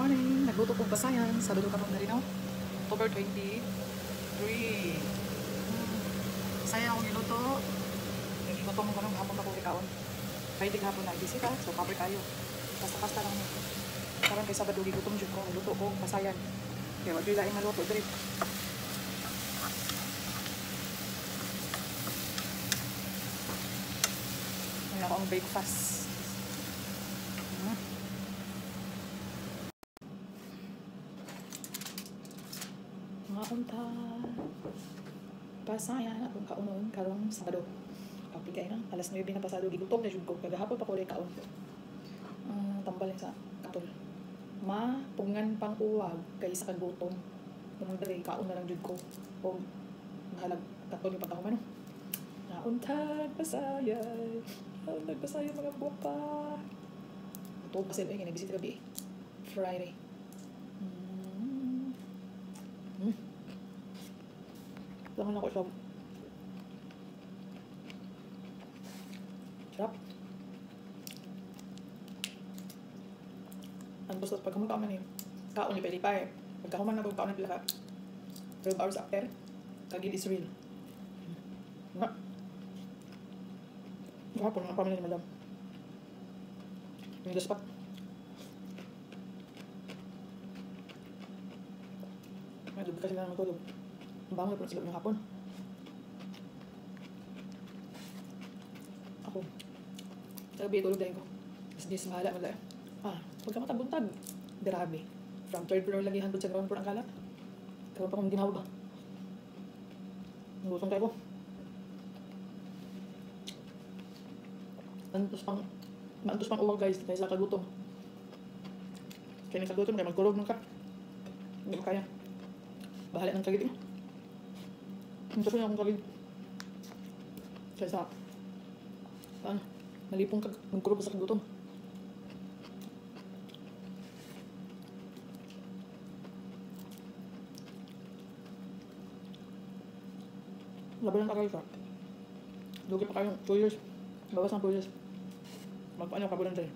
morning! Nagluto kong pasayan. Sabado ka na rin ako. October 23. Saya akong niluto. Niluto mo ng hapon ako ikaon. Kahit hapon na bisita, so cover tayo. Basta-basta lang nito. Karon kay Sabado gigutom jud ko. Niluto ko pasayan. Kaya wag laing maluto diri. May ako ang breakfast. Mga unta pasayan akong kaunon karong Sabado. Kapigay na alas 9 na pasado gigutom na jud ko kagahapon pa ko rin kaon. Tambal sa katol. Pungan pang uwag kay sa kagutom. Kung dre kaon na lang jud ko. O mahalag katol yung pagkahuman no. Nauntag pasayan. Nauntag pasayan mga buwapa. Ito kasi ay nag-visit gabi. Friday. Laman ako siya. Sarap. Ang gusto pagkamunta man eh. Kaon ni Pelipay. Pagkakuman na kong kaon na pila ka. 12 hours after. Kagid is real. Nga. Gapon ang pamilya ni Madam. Yung gaspat. Medyo kasi na matulog. Ang bango na sila ng hapon. Ako. Sabi, tulog dahil ko. Mas di sumahala mo lang. Pagkamatabuntag. Grabe. From third floor lagi hantod sa ground floor ang kalat. Karoon pa kong ginawa ba? Nagutong kayo ko. Mantos pang uwag guys. Kaya sila kagutom. Kaya nagkagutom kaya magkulog nung ka. Hindi mo kaya. Bahala ng kagit mo. Minto ko niya akong kagit. Kaya sa nalipong magkulog sa kagutom. Laban lang kagay ka. Lugi pa kayong 2 years. Bawas ng 2 years. Magpaano ka bulan tayo?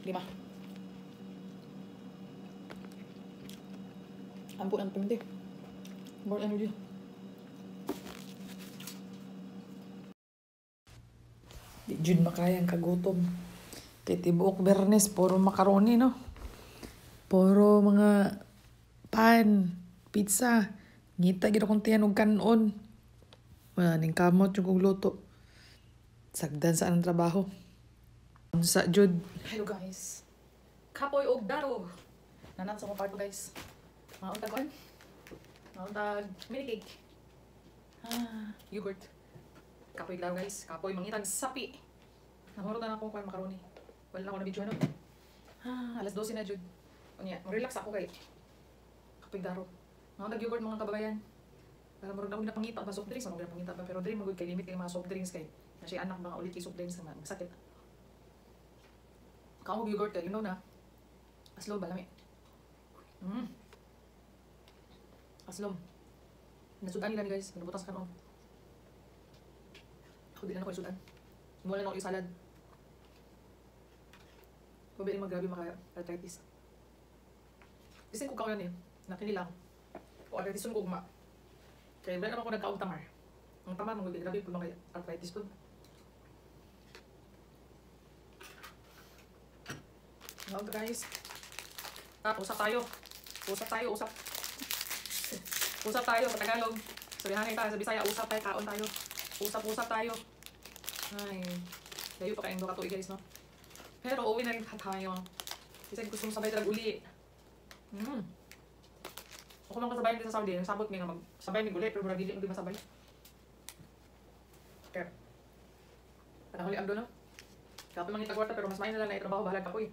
5. Ampo ng piminti. More energy. Di jud makayang kagutom. Kay tibuok Bernes, puro macaroni, no? Puro mga pan, pizza. Ngita gid akong tiyan og kanon. Wala ning kamot yung kong luto. Sagdan sa anong trabaho. Sa jud. Hello guys. Kapoy og daro. Nanat sa mga parto guys. Mauntag on. Mauntag mini cake. Yogurt. Kapoy daro guys. Kapoy mangitag sapi. Namurutan ako kung macaroni. Wala na ako na video ano. Alas 12 na jud. Unya, mag-relax ako kay. Kapoy daro. Mauntag yogurt mga kababayan. Para marunong ako na pangita ba soft drinks, ano na pangita ba, pero diri magud kay limit kay mga soft drinks kay. Kasi anak mga ulit kay soft drinks na masakit. Kaong yogurt kay na. Aslom ba lami? Aslom. Nasudan nila guys, pinubutas ka noon. Ako din na ako isudan. Mula na ako yung salad. Pabili magabi maka-arthritis. Isin ko kaon eh, nakinilang. O arthritis ko guma. Kaya wala naman ako nagkaong tamar. Ang tamar, mga grabe po mga arthritis po. Now guys. Usap tayo. Usap tayo. Usap tayo sa Tagalog. Sabihanay tayo sa Bisaya, usap tayo, kaon tayo. Usap tayo. Ay, layo pa kayong doon katuig guys, no? Pero uwi na rin tayo. Kasi gusto mong sabay talaga uli. Ako lang kasabayan din sa Saudi, nagsabot nga magsabay mig ulit, pero murag hindi masabay. Kaya, panahuli ang doon, no? Kapag mga itagwarta, pero mas main na lang na itrabaho, bahalag ako eh.